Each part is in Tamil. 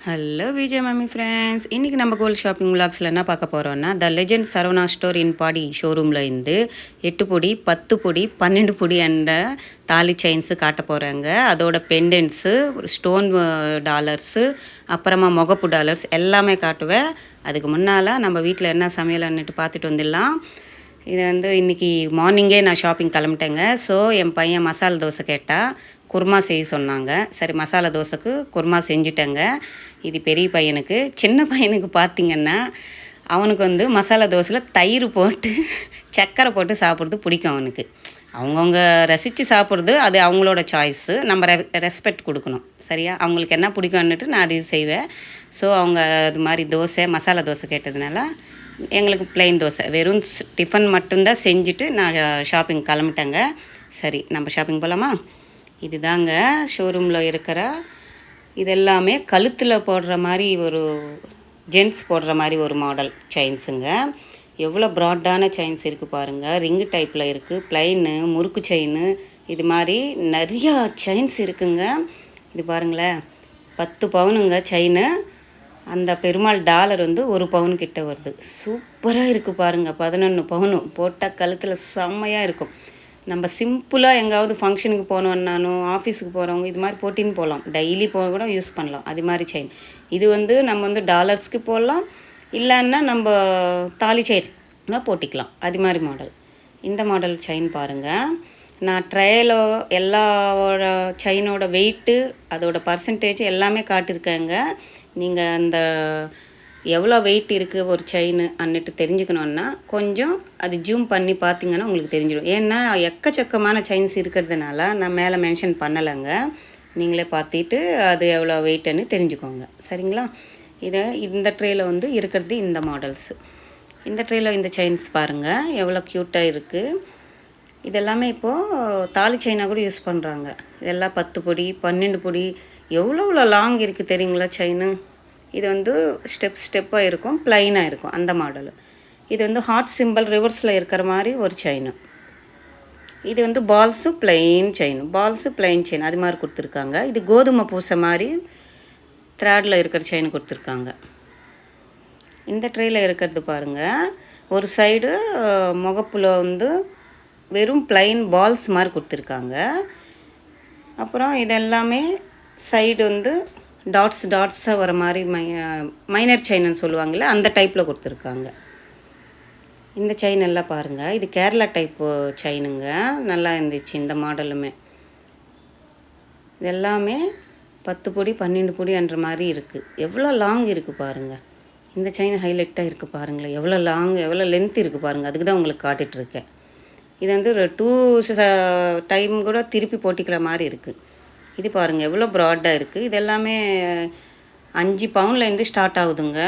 ஹலோ விஜய் மம்மி ஃப்ரெண்ட்ஸ், இன்றைக்கி நம்ம கோல்ட் ஷாப்பிங் விலாக்ஸில் என்ன பார்க்க போகிறோன்னா, the legend Saravana store in Padi ஷோரூமில் இருந்து 8 பொடி 10 பொடி 12 பொடி என்ற தாலி செயின்ஸு காட்ட போகிறாங்க. அதோட பெண்டன்ட்ஸு, ஸ்டோன் டாலர்ஸு, அப்புறமா முகப்பு டாலர்ஸ் எல்லாமே காட்டுவேன். அதுக்கு முன்னால் நம்ம வீட்டில் என்ன சமையல்னுட்டு பார்த்துட்டு வந்துடலாம். இது இன்றைக்கி மார்னிங்கே நான் ஷாப்பிங் கிளம்பிட்டேங்க. ஸோ என் பையன் மசாலா தோசை கேட்டால் குருமா செய்ய சொன்னாங்க. சரி, மசாலா தோசைக்கு குருமா செஞ்சுட்டேங்க. இது பெரிய பையனுக்கு. சின்ன பையனுக்கு பார்த்திங்கன்னா அவனுக்கு மசாலா தோசையில் தயிர் போட்டு சர்க்கரை போட்டு சாப்பிட்றது பிடிக்கும் அவனுக்கு. அவங்கவுங்க ரசித்து சாப்பிட்றது அது அவங்களோட சாய்ஸு. நம்ம ரெஸ்பெக்ட் கொடுக்கணும். சரியா? அவங்களுக்கு என்ன பிடிக்கும்னுட்டு நான் அது செய்வேன். ஸோ அவங்க அது மாதிரி தோசை மசாலா தோசை கேட்டதுனால எங்களுக்கு ப்ளைன் தோசை வெறும் டிஃபன் மட்டும்தான் செஞ்சுட்டு நான் ஷாப்பிங் கிளம்பிட்டேங்க. சரி, நம்ம ஷாப்பிங் போகலாமா? இதுதாங்க ஷோரூமில் இருக்கிற இதெல்லாமே கழுத்தில் போடுற மாதிரி ஒரு ஜென்ட்ஸ் போடுற மாதிரி ஒரு மாடல் செயின்ஸுங்க. எவ்வளோ ப்ராடான செயின்ஸ் இருக்குது பாருங்கள். ரிங்கு டைப்பில் இருக்குது, ப்ளைனு, முறுக்கு செயின், இது மாதிரி நிறையா செயின்ஸ் இருக்குங்க. இது பாருங்களேன், 10 பவுனுங்க செயின்னு. அந்த பெருமாள் டாலர் 1 பவுன் கிட்ட வருது. சூப்பராக இருக்குது பாருங்கள். 11 பவுனு போட்டால் கழுத்தில் செம்மையாக இருக்கும். நம்ம சிம்பிளாக எங்காவது ஃபங்க்ஷனுக்கு போனோம்னாலும் ஆஃபீஸுக்கு போகிறவங்க இது மாதிரி போட்டின்னு போகலாம். டெய்லி போக கூட யூஸ் பண்ணலாம். அது மாதிரி செயின் இது நம்ம டாலர்ஸ்க்கு போடலாம், இல்லைன்னா நம்ம தாலி செயின்னா போட்டிக்கலாம். அது மாதிரி மாடல். இந்த மாடல் செயின் பாருங்கள். நான் ட்ரையலோ எல்லாவோட செயினோட வெயிட்டு, அதோட பர்சன்டேஜ் எல்லாமே காட்டியிருக்கேங்க. நீங்கள் அந்த எவ்வளோ வெயிட் இருக்குது ஒரு செயின் அன்னிட்டு தெரிஞ்சுக்கணுன்னா கொஞ்சம் அது ஜூம் பண்ணி பார்த்திங்கன்னா உங்களுக்கு தெரிஞ்சிடும். ஏன்னா எக்கச்சக்கமான செயின்ஸ் இருக்கிறதுனால நான் மேலே மென்ஷன் பண்ணலைங்க. நீங்களே பார்த்துட்டு அது எவ்வளோ வெயிட்டுன்னு தெரிஞ்சுக்கோங்க. சரிங்களா? இந்த ட்ரேயில் இருக்கிறது இந்த மாடல்ஸு. இந்த ட்ரேயில் இந்த செயின்ஸ் பாருங்கள் எவ்வளோ க்யூட்டாக இருக்குது. இதெல்லாமே இப்போது தாலி செயினாக கூட யூஸ் பண்ணுறாங்க. இதெல்லாம் 10 பொடி 12 பொடி எவ்வளோ லாங் இருக்குது தெரியுங்களா செயின். இது ஸ்டெப்பாக இருக்கும், ப்ளைனாக இருக்கும் அந்த மாடலு. இது ஹார்ட் சிம்பிள் ரிவர்ஸில் இருக்கிற மாதிரி ஒரு செயின். இது பால்ஸு ப்ளைன் செயின் அது மாதிரி கொடுத்துருக்காங்க. இது கோதுமை பூசை மாதிரி த்ரெட்டில் இருக்கிற செயின் கொடுத்துருக்காங்க. இந்த ட்ரேயில் இருக்கிறது பாருங்கள். ஒரு சைடு முகப்பில் வெறும் ப்ளைன் பால்ஸ் மாதிரி கொடுத்துருக்காங்க. அப்புறம் இதெல்லாமே சைடு டாட்ஸாக வர மாதிரி மைனர் செயின்னு சொல்லுவாங்கள்ல, அந்த டைப்பில் கொடுத்துருக்காங்க. இந்த செயின் எல்லாம் பாருங்கள். இது கேரளா டைப்பு செயினுங்க. நல்லா இருந்துச்சு இந்த மாடலுமே. இதெல்லாமே 10 பொடி 12 பொடின்ற மாதிரி இருக்குது. எவ்வளோ லாங் இருக்குது பாருங்கள். இந்த செயின் ஹைலைட்டாக இருக்குது பாருங்களேன். எவ்வளோ லாங் எவ்வளோ லென்த் இருக்குது பாருங்கள். அதுக்கு தான் உங்களுக்கு காட்டிகிட்ருக்கேன். இது 2 டைம் கூட திருப்பி போட்டிக்கிற மாதிரி இருக்குது. இது பாருங்கள் எவ்வளோ ப்ராடாக இருக்குது. இது எல்லாமே 5 பவுன்லேருந்து ஸ்டார்ட் ஆகுதுங்க.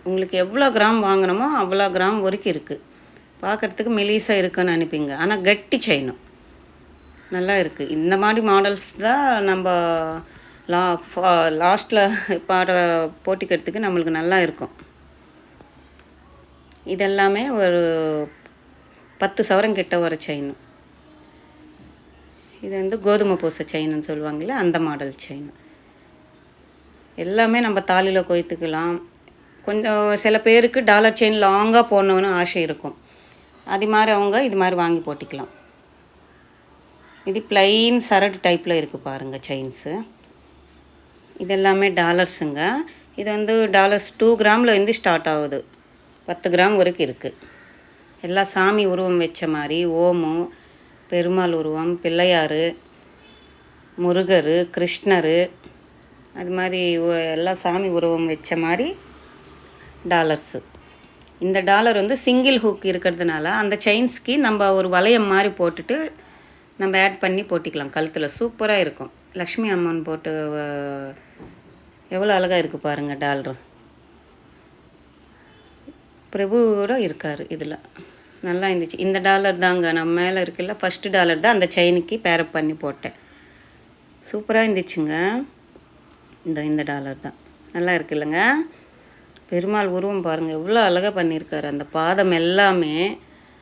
உங்களுக்கு எவ்வளோ கிராம் வாங்கணுமோ அவ்வளோ கிராம் வரைக்கும் இருக்குது. பார்க்குறதுக்கு மெலிசாக இருக்குன்னு நினைப்பீங்க, ஆனால் கட்டி செயினும் நல்லா இருக்குது. இந்த மாதிரி மாடல்ஸ் தான் நம்ம லாஸ்ட்டில் போட்டிக்கிறதுக்கு நம்மளுக்கு நல்லா இருக்கும். இதெல்லாமே ஒரு 10 சவரம் கிட்ட வர செயின். இது கோதுமை பூசை செயின்னு சொல்லுவாங்கள்ல, அந்த மாடல் செயின். எல்லாமே நம்ம தாலியில் கொய்த்துக்கலாம். கொஞ்சம் சில பேருக்கு டாலர் செயின் லாங்காக போடணுன்னு ஆசை இருக்கும். அது மாதிரி அவங்க இது மாதிரி வாங்கி போட்டிக்கலாம். இது ப்ளைன் சரடு டைப்பில் இருக்குது பாருங்கள் செயின்ஸு. இதெல்லாமே டாலர்ஸுங்க. இது டாலர்ஸ் 2 கிராமில் ஸ்டார்ட் ஆகுது, 10 கிராம் வரைக்கும் இருக்குது. எல்லாம் சாமி உருவம் வச்ச மாதிரி ஓமு, பெருமாள் உருவம், பிள்ளையார், முருகர், கிருஷ்ணர், அது மாதிரி எல்லாம் சாமி உருவம் வச்ச மாதிரி டாலர்ஸு. இந்த டாலர் சிங்கிள் ஹூக் இருக்கிறதுனால அந்த செயின்ஸ்க்கு நம்ம ஒரு வளையம் மாதிரி போட்டுட்டு நம்ம ஆட் பண்ணி போட்டிக்கலாம் கழுத்தில். சூப்பராக இருக்கும். லக்ஷ்மி அம்மன் போட்டு எவ்வளோ அழகாக இருக்குது பாருங்கள் டாலரு. பிரபு கூட இருக்கார் இதில். நல்லா இருந்துச்சு. இந்த டாலர் தாங்க நம்ம மேலே இருக்குல்ல, ஃபஸ்ட்டு டாலர் தான் அந்த செயினுக்கு பேரப் பண்ணி போட்டேன். சூப்பராக இருந்துச்சுங்க. இந்த டாலர் தான் நல்லா இருக்குல்லங்க. பெருமாள் உருவம் பாருங்கள் எவ்வளோ அழகாக பண்ணியிருக்காரு. அந்த பாதம் எல்லாமே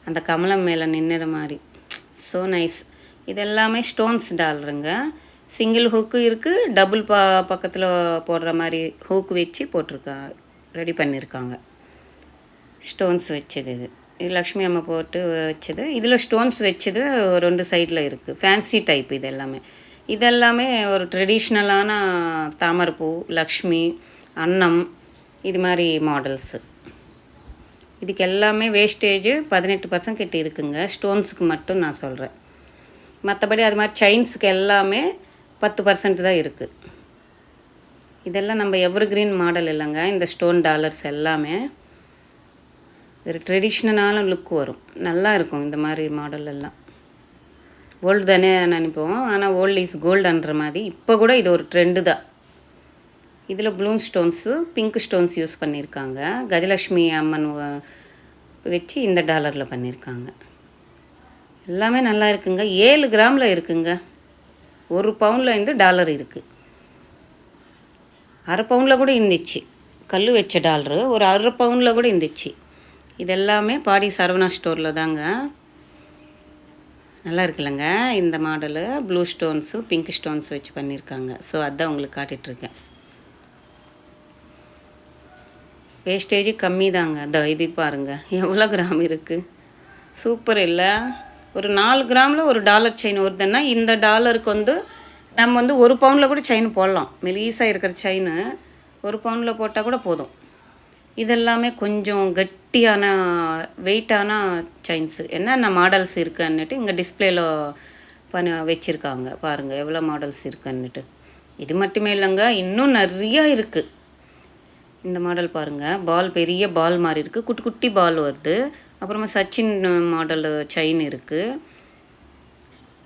அந்த கமலம் மேலே நின்றுற மாதிரி. So nice. இதெல்லாமே ஸ்டோன்ஸ் டாலருங்க. சிங்கிள் ஹூக்கு இருக்குது, டபுள் பக்கத்தில் போடுற மாதிரி ஹூக்கு வச்சு ரெடி பண்ணியிருக்காங்க. ஸ்டோன்ஸ் வச்சது இது லக்ஷ்மி அம்மா போட்டு வச்சது. இதில் ஸ்டோன்ஸ் வச்சது 2 சைடில் இருக்குது. ஃபேன்சி டைப் இதெல்லாமே ஒரு ட்ரெடிஷ்னலான தாமரைப்பூ, லக்ஷ்மி, அன்னம் இது மாதிரி மாடல்ஸு. இதுக்கு எல்லாமே வேஸ்டேஜ் 18% கிட்ட இருக்குங்க. ஸ்டோன்ஸுக்கு மட்டும் நான் சொல்கிறேன். மற்றபடி அது மாதிரி செயின்ஸுக்கு எல்லாமே 10% தான் இருக்குது. இதெல்லாம் நம்ம எவர்கிரீன் மாடல் இல்லைங்க. இந்த ஸ்டோன் டாலர்ஸ் எல்லாமே ஒரு ட்ரெடிஷ்னலான லுக் வரும், நல்லா இருக்கும். இந்த மாதிரி மாடல் எல்லாம் ஓல்டு தானே நினைப்போம், ஆனால் ஓல்டு இஸ் கோல்டுன்ற மாதிரி இப்போ கூட இது ஒரு ட்ரெண்டு தான். இதில் blue stones, pink stones use பண்ணியிருக்காங்க. கஜலக்ஷ்மி அம்மன் வச்சு இந்த டாலரில் பண்ணியிருக்காங்க. எல்லாமே நல்லா இருக்குங்க. 7 கிராமில் இருக்குங்க. 1 பவுனில் இருந்து டாலர் இருக்குது. அரை பவுனில் கூட இருந்துச்சு. கல் வச்ச டாலரு ஒரு அரை பவுனில் கூட இருந்துச்சு. இதெல்லாமே பாடி சரவணா ஸ்டோரில் தாங்க. நல்லா இருக்குல்லங்க இந்த model. Blue stones, pink stones வச்சு பண்ணியிருக்காங்க. ஸோ அதுதான் உங்களுக்கு காட்டிகிட்ருக்கேன். வேஸ்டேஜ் கம்மி தாங்க. இது பாருங்கள் எவ்வளோ கிராம் இருக்குது. சூப்பர் இல்லை? ஒரு 4 கிராமில் ஒரு டாலர் செயின் வருதுன்னா இந்த டாலருக்கு நம்ம 1 பவுனில் கூட செயின் போடலாம். மெலீஸாக இருக்கிற செயின் 1 பவுனில் போட்டால் கூட போதும். இதெல்லாமே கொஞ்சம் கட்டியான வெயிட்டான செயின்ஸு. என்னென்ன மாடல்ஸ் இருக்குன்னுட்டு இங்கே டிஸ்பிளேல வச்சுருக்காங்க. பாருங்கள் எவ்வளோ மாடல்ஸ் இருக்குன்னுட்டு. இது மட்டுமே இல்லைங்க, இன்னும் நிறையா இருக்குது. இந்த மாடல் பாருங்கள், பெரிய பால் மாதிரி இருக்குது, குட்டி குட்டி பால் வருது. அப்புறமா சச்சின் மாடல் செயின் இருக்குது.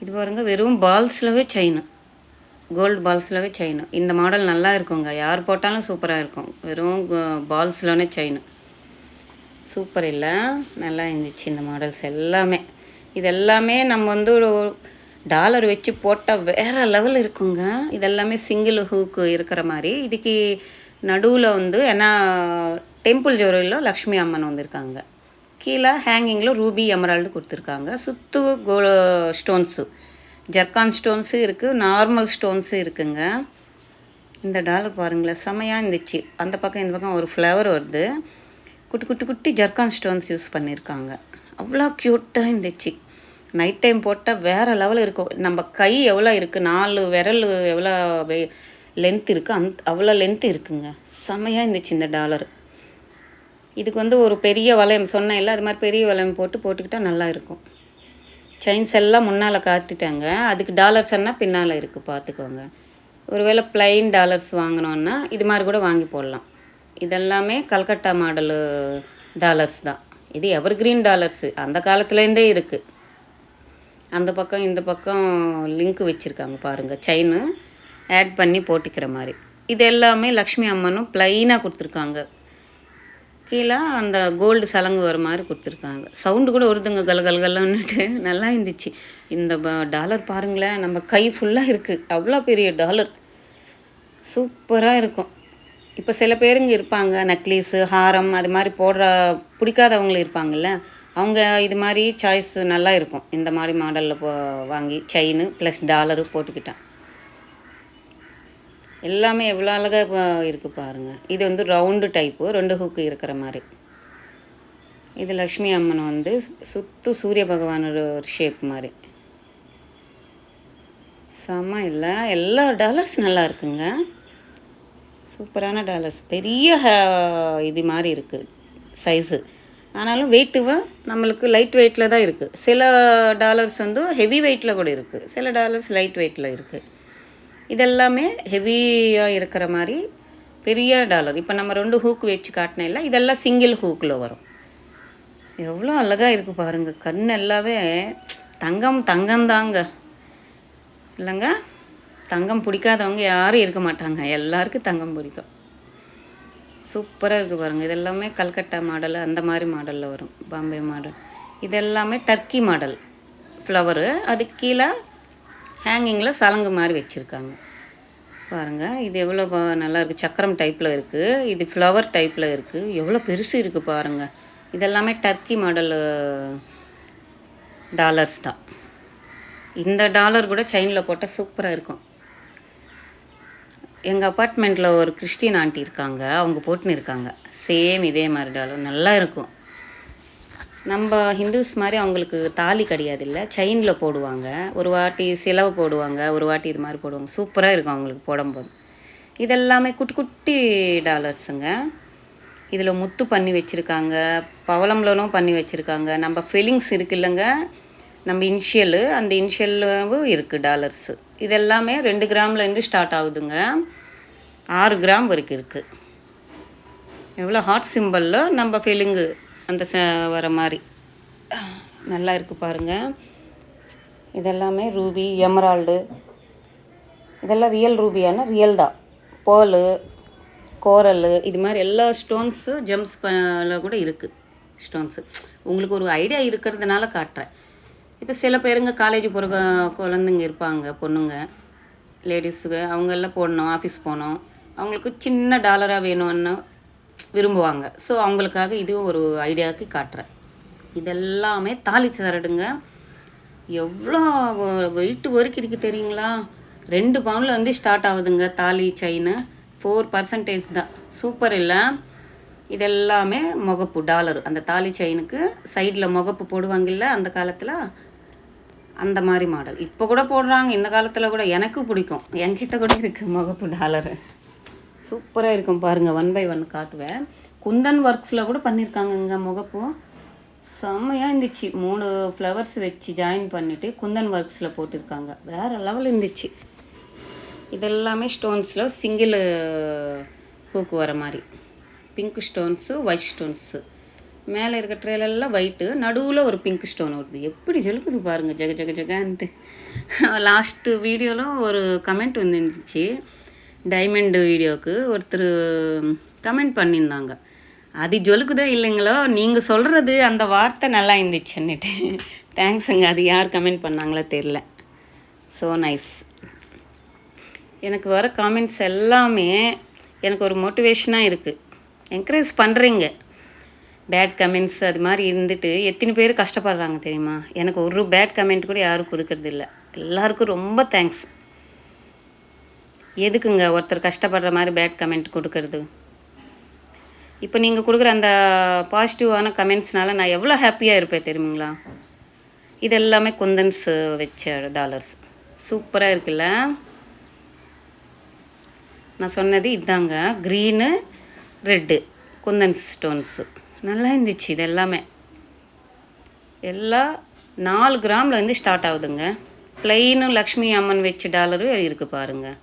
இது பாருங்கள், வெறும் பால்ஸ்லவே செயின், கோல்டு பால்ஸ்லவே செயின். இந்த மாடல் நல்லா இருக்குங்க, யார் போட்டாலும் சூப்பராக இருக்கும். வெறும் பால்ஸ்லனே செயின் சூப்பர் இல்லை? நல்லா இருந்துச்சு இந்த மாடல்ஸ் எல்லாமே. இதெல்லாமே நம்ம டாலர் வச்சு போட்டால் வேறு லெவல் இருக்குங்க. இதெல்லாமே சிங்கிள் ஹூக்கு இருக்கிற மாதிரி. இதுக்கு நடுவில் ஏன்னா டெம்பிள் ஜுவல்லரியில் லக்ஷ்மி அம்மன் வந்திருக்காங்க. கீழே ஹேங்கிங்கில் ரூபி எமரால்டு கொடுத்துருக்காங்க. சுற்று ஸ்டோன்ஸு, ஜர்கான் ஸ்டோன்ஸு இருக்குது, நார்மல் ஸ்டோன்ஸு இருக்குங்க. இந்த டாலர் பாருங்களேன், செமையாக இருந்துச்சு. அந்த பக்கம் இந்த பக்கம் ஒரு ஃப்ளவர் வருது. குட்டி குட்டி குட்டி ஜர்கான் ஸ்டோன்ஸ் யூஸ் பண்ணியிருக்காங்க. அவ்வளோ க்யூட்டாக இருந்துச்சு. நைட் டைம் போட்டால் வேறு லெவல் இருக்கும். நம்ம கை எவ்வளோ இருக்குது, 4 விரல் எவ்வளோ லென்த் இருக்குது, அவ்வளோ லென்த்து இருக்குங்க. செமையாக இருந்துச்சு இந்த டாலர். இதுக்கு ஒரு பெரிய வளையம் சொன்னேன் இல்லை, அது மாதிரி பெரிய வளையம் போட்டுக்கிட்டால் நல்லா இருக்கும். செயின்ஸ் எல்லாம் முன்னால் காட்டிட்டாங்க. அதுக்கு டாலர்ஸ் எல்லாம் பின்னால் இருக்குது, பார்த்துக்கோங்க. ஒருவேளை ப்ளைன் டாலர்ஸ் வாங்கினோன்னா இது மாதிரி கூட வாங்கி போடலாம். இதெல்லாமே கல்கட்டா மாடலு டாலர்ஸ் தான். இது எவர்கிரீன் டாலர்ஸு, அந்த காலத்துலேருந்தே இருக்குது. அந்த பக்கம் இந்த பக்கம் லிங்க் வச்சுருக்காங்க பாருங்கள், செயின் ஆட் பண்ணி போட்டுக்கிற மாதிரி. இது எல்லாமே லக்ஷ்மி அம்மனும் ப்ளைனாக கொடுத்துருக்காங்க. கீழே அந்த கோல்டு சலங்கு வர மாதிரி கொடுத்துருக்காங்க. சவுண்டு கூட வருதுங்க, கலகலகலன்னுட்டு. நல்லா இருந்துச்சு. இந்த டாலர் பாருங்களேன், நம்ம கை ஃபுல்லாக இருக்குது. அவ்வளோ பெரிய டாலர் சூப்பராக இருக்கும். இப்போ சில பேருங்க இருப்பாங்க, நக்லீஸு, ஹாரம் அது மாதிரி பிடிக்காதவங்களும் இருப்பாங்கள்ல, அவங்க இது மாதிரி சாய்ஸ் நல்லா இருக்கும். இந்த மாதிரி மாடலில் வாங்கி செயின் ப்ளஸ் டாலரு போட்டுக்கிட்டேன். எல்லாமே எவ்வளோ அழகாக இருக்குது பாருங்கள். இது ரவுண்டு டைப்பு, 2 ஹூக்கு இருக்கிற மாதிரி. இது லக்ஷ்மி அம்மன் சுத்து சூரிய பகவானோட ஒரு ஷேப் மாதிரி. செம்ம இல்லை? எல்லா டாலர்ஸ் நல்லா இருக்குங்க, சூப்பரான டாலர்ஸ். பெரிய இது மாதிரி இருக்குது சைஸு. ஆனாலும் வெயிட்டு நம்மளுக்கு லைட் வெயிட்டில் தான் இருக்குது. சில டாலர்ஸ் ஹெவி வெயிட்டில் கூட இருக்குது, சில டாலர்ஸ் லைட் வெயிட்டில் இருக்குது. இதெல்லாமே ஹெவியாக இருக்கிற மாதிரி பெரிய டாலர். இப்போ நம்ம 2 ஹூக்கு வச்சு காட்டினேன் இல்லை, இதெல்லாம் சிங்கிள் ஹூக்கில் வரும். எவ்வளோ அழகாக இருக்குது பாருங்கள். கண் எல்லாமே தங்கம்தாங்க இல்லைங்க. தங்கம் பிடிக்காதவங்க யாரும் இருக்க மாட்டாங்க, எல்லாருக்கும் தங்கம் பிடிக்கும். சூப்பராக இருக்குது பாருங்கள். இதெல்லாமே கல்கட்டா மாடல், அந்த மாதிரி மாடலில் வரும், பாம்பே மாடல். இதெல்லாமே டர்க்கி மாடல் ஃப்ளவரு. அதுக்கு கீழே ஹேங்கிங்கில் சலங்கு மாதிரி வச்சுருக்காங்க பாருங்கள். இது எவ்வளோ நல்லா இருக்குது. சக்கரம் டைப்பில் இருக்குது, இது ஃப்ளவர் டைப்பில் இருக்குது. எவ்வளோ பெருசு இருக்குது பாருங்கள். இதெல்லாமே டர்க்கி மாடல் டாலர்ஸ் தான். இந்த டாலர் கூட செயினில் போட்டால் சூப்பராக இருக்கும். எங்கள் அப்பார்ட்மெண்ட்டில் ஒரு கிறிஸ்டின் ஆண்டி இருக்காங்க, அவங்க போட்டுன்னு இருக்காங்க. சேம் இதே மாதிரி டாலர் நல்லா இருக்கும். நம்ம ஹிந்துஸ் மாதிரி அவங்களுக்கு தாலி கிடையாது இல்லை, செயினில் போடுவாங்க. ஒரு வாட்டி சிலவு போடுவாங்க, ஒரு வாட்டி இது மாதிரி போடுவாங்க. சூப்பராக இருக்கும் அவங்களுக்கு போடும்போது. இதெல்லாமே குட்டி குட்டி டாலர்ஸுங்க. இதில் முத்து பண்ணி வச்சுருக்காங்க, பவளம்லனும் பண்ணி வச்சுருக்காங்க. நம்ம ஃபீலிங்ஸ் இருக்குது இல்லைங்க, நம்ம இனிஷியலு, அந்த இனிஷியலும் இருக்குது டாலர்ஸு. இதெல்லாமே 2 கிராம்லேருந்து ஸ்டார்ட் ஆகுதுங்க, 6 கிராம் வரைக்கும் இருக்குது. எவ்வளோ ஹார்ட் சிம்பிளில் நம்ம ஃபீலிங்கு அந்த வர மாதிரி நல்லா இருக்குது பாருங்கள். இதெல்லாமே ரூபி, எமரால்டு, இதெல்லாம் ரியல் ரூபியான ரியல் தான். பேர்லு, கோரல், இது மாதிரி எல்லா ஸ்டோன்ஸு ஜெம்ஸ் கூட இருக்குது ஸ்டோன்ஸு. உங்களுக்கு ஒரு ஐடியா இருக்கிறதுனால காட்டுறேன். இப்போ சில பேருங்க காலேஜ் போகிற குழந்தைங்க இருப்பாங்க, பொண்ணுங்க, லேடிஸுக்கு, அவங்கெல்லாம் போடணும், ஆஃபீஸ் போகணும், அவங்களுக்கு சின்ன டாலராக வேணும்னு விரும்புவாங்க. ஸோ அவங்களுக்காக இதுவும் ஒரு ஐடியாவுக்கு காட்டுறேன். இதெல்லாமே தாலி சரடுங்க. எவ்வளோ வெயிட்டு வரைக்கும் இருக்குது தெரியுங்களா? 2 பவுனில் வந்து ஸ்டார்ட் ஆகுதுங்க தாலி செயின். 4% தான். சூப்பர் இல்லை? இதெல்லாமே முகப்பு டாலரு. அந்த தாலி செயினுக்கு சைடில் முகப்பு போடுவாங்கல்ல அந்த காலத்தில், அந்த மாதிரி மாடல். இப்போ கூட போடுறாங்க, இந்த காலத்தில் கூட. எனக்கு பிடிக்கும், என்கிட்ட கூட இருக்குது முகப்பு டாலரு. சூப்பராக இருக்கும் பாருங்கள். 1 by 1 காட்டுவேன். குந்தன் ஒர்க்ஸில் கூட பண்ணியிருக்காங்கங்க முகப்பு. செம்மையாக இருந்துச்சு. 3 ஃப்ளவர்ஸ் வச்சு ஜாயின் பண்ணிவிட்டு குந்தன் ஒர்க்ஸில் போட்டிருக்காங்க. வேறு லெவல் இருந்துச்சு. இதெல்லாமே ஸ்டோன்ஸில் சிங்கிள் பூக்கு வர மாதிரி பிங்க் ஸ்டோன்ஸு, ஒயிட் ஸ்டோன்ஸு. மேலே இருக்க ட்ரேலெல்லாம் ஒயிட்டு, நடுவில் ஒரு பிங்க் ஸ்டோன் வருது. எப்படி ஜொலுக்குது பாருங்கள், ஜக ஜக ஜகான்ட்டு. லாஸ்ட்டு வீடியோவில் ஒரு கமெண்ட் வந்துருந்துச்சு, டைமண்டு வீடியோவுக்கு ஒருத்தர் கமெண்ட் பண்ணியிருந்தாங்க. அது ஜொலுக்குதோ இல்லைங்களோ, நீங்கள் சொல்கிறது அந்த வார்த்தை நல்லா இருந்துச்சுன்னுட்டு. தேங்க்ஸுங்க. அது யார் கமெண்ட் பண்ணாங்களோ தெரில. So nice. எனக்கு வர காமெண்ட்ஸ் எல்லாமே எனக்கு ஒரு மோட்டிவேஷனாக இருக்குது. என்கரேஜ் பண்ணுறீங்க. பேட் கமெண்ட்ஸ் அது மாதிரி இருந்துட்டு எத்தனை பேர் கஷ்டப்படுறாங்க தெரியுமா? எனக்கு ஒரு பேட் கமெண்ட் கூட யாரும் கொடுக்கறது இல்லை. எல்லாருக்கும் ரொம்ப தேங்க்ஸ். எதுக்குங்க ஒருத்தர் கஷ்டப்படுற மாதிரி பேட் கமெண்ட் கொடுக்கறது? இப்போ நீங்கள் கொடுக்குற அந்த பாசிட்டிவான கமெண்ட்ஸ்னால நான் எவ்வளோ ஹாப்பியாக இருப்பேன் தெரியுங்களா? இது எல்லாமே குந்தன்ஸ் வச்ச டாலர்ஸ். சூப்பராக இருக்குல்ல? நான் சொன்னது இதாங்க, க்ரீனு ரெட்டு குந்தன் ஸ்டோன்ஸு. நல்லா இருந்துச்சு. இது எல்லாமே எல்லாம் 4 கிராமில் வந்து ஸ்டார்ட் ஆகுதுங்க. ப்ளைனும் லக்ஷ்மி அம்மன் வச்ச டாலரும் இருக்குது பாருங்கள்.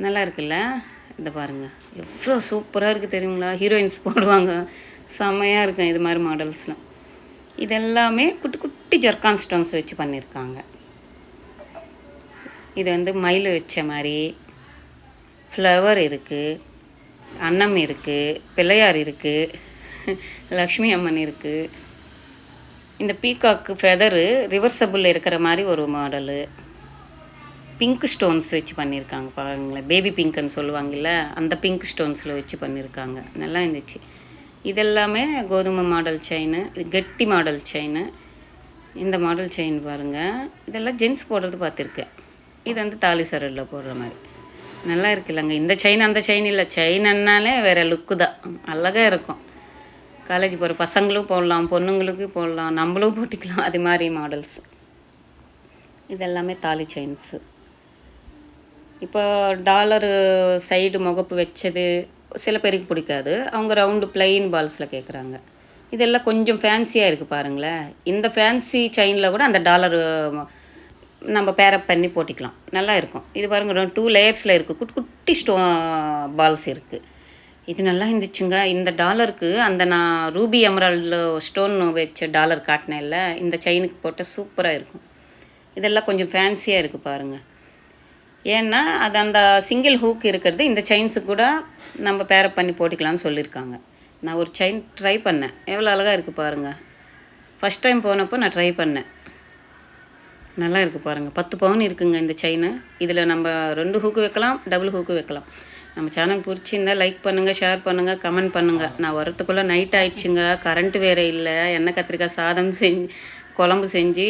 நல்லா இருக்குல்ல? இதை பாருங்கள், எவ்வளோ சூப்பராக இருக்குது தெரியுங்களா? ஹீரோயின்ஸ் போடுவாங்க, செம்மையாக இருக்கும் இது மாதிரி மாடல்ஸ்லாம். இதெல்லாமே குட்டி குட்டி ஜர்கான் ஸ்டோன்ஸ் வச்சு பண்ணியிருக்காங்க. இது வந்து மயில் வச்ச மாதிரி ஃப்ளவர் இருக்குது, அன்னம் இருக்குது, பிள்ளையார் இருக்குது, லக்ஷ்மி அம்மன் இருக்குது. இந்த பீகாக்கு ஃபெதரு ரிவர்சபிள் இருக்கிற மாதிரி ஒரு மாடலு. பிங்க் ஸ்டோன்ஸ் வச்சு பண்ணியிருக்காங்க பாருங்களேன். பேபி பிங்க்குன்னு சொல்லுவாங்கல்ல, அந்த பிங்க் ஸ்டோன்ஸில் வச்சு பண்ணியிருக்காங்க. நல்லா இருந்துச்சு. இதெல்லாமே கோதுமை மாடல் செயின், இது கெட்டி மாடல் செயின். இந்த மாடல் செயின் பாருங்கள். இதெல்லாம் ஜென்ஸ் போடுறது பார்த்துருக்கேன். இது வந்து தாலி சரடில் போடுற மாதிரி நல்லா இருக்குல்லங்க. இந்த செயின் அந்த செயின் இல்லை, செயின்னாலே வேறு லுக்கு தான், அழகாக இருக்கும். காலேஜ் போகிற பசங்களும் போடலாம், பொண்ணுங்களுக்கு போடலாம், நம்மளும் போட்டிக்கலாம். அது மாதிரி மாடல்ஸ். இதெல்லாமே தாலி செயின்ஸு. இப்போ டாலரு சைடு முகப்பு வச்சது சில பேருக்கு பிடிக்காது, அவங்க ரவுண்டு பிளெயின் பால்ஸில் கேட்குறாங்க. இதெல்லாம் கொஞ்சம் ஃபேன்சியாக இருக்குது பாருங்களேன். இந்த ஃபேன்சி செயினில் கூட அந்த டாலரு நம்ம பேரப் பண்ணி போட்டிக்கலாம், நல்லா இருக்கும். இது பாருங்கள், 2 லேயர்ஸில் இருக்குது, குட்டி குட்டி பால்ஸ் இருக்குது. இது நல்லா இருந்துச்சுங்க. இந்த டாலருக்கு அந்த நான் ரூபி எமரால்டில் ஸ்டோன் வச்ச டாலர் காட்டினேன் இல்லை, இந்த செயினுக்கு போட்டால் சூப்பராக இருக்கும். இதெல்லாம் கொஞ்சம் ஃபேன்சியாக இருக்குது பாருங்கள். ஏன்னா அது அந்த சிங்கிள் ஹூக் இருக்கிறது இந்த செயின்ஸு கூட நம்ம பேரப் பண்ணி போட்டிக்கலாம்னு சொல்லியிருக்காங்க. நான் ஒரு செயின் ட்ரை பண்ணேன், எவ்வளோ அழகாக இருக்குது பாருங்கள். ஃபஸ்ட் டைம் போனப்போ நான் ட்ரை பண்ணேன், நல்லா இருக்குது பாருங்கள். 10 பவுன் இருக்குங்க இந்த செயின். இதில் நம்ம 2 ஹூக்கு வைக்கலாம், டபுள் ஹூக்கு வைக்கலாம். நம்ம சேனல் பிடிச்சிருந்தால் லைக் பண்ணுங்கள், ஷேர் பண்ணுங்கள், கமெண்ட் பண்ணுங்கள். நான் வரத்துக்குள்ளே நைட் ஆகிடுச்சுங்க, கரண்ட்டு வேறு இல்லை. எண்ணெய் கத்திரிக்காய் சாதம் குழம்பு செஞ்சு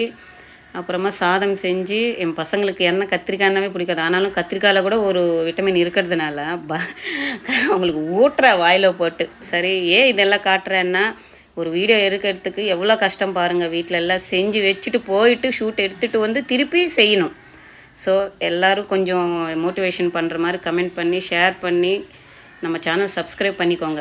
அப்புறமா சாதம் செஞ்சு என் பசங்களுக்கு எண்ணெய் கத்திரிக்காய்னாவே பிடிக்காது. ஆனாலும் கத்திரிக்காயில் கூட ஒரு விட்டமின் இருக்கிறதுனால அவங்களுக்கு ஊட்டுற வாயில் போட்டு. சரி ஏன் இதெல்லாம் காட்டுறேன்னா, ஒரு வீடியோ எடுக்கிறதுக்கு எவ்வளோ கஷ்டம் பாருங்கள். வீட்டில் எல்லாம் செஞ்சு வச்சுட்டு போயிட்டு ஷூட் எடுத்துகிட்டு வந்து திருப்பி செய்யணும். ஸோ எல்லோரும் கொஞ்சம் மோட்டிவேஷன் பண்ணுற மாதிரி கமெண்ட் பண்ணி ஷேர் பண்ணி நம்ம சேனல் சப்ஸ்கிரைப் பண்ணிக்கோங்க.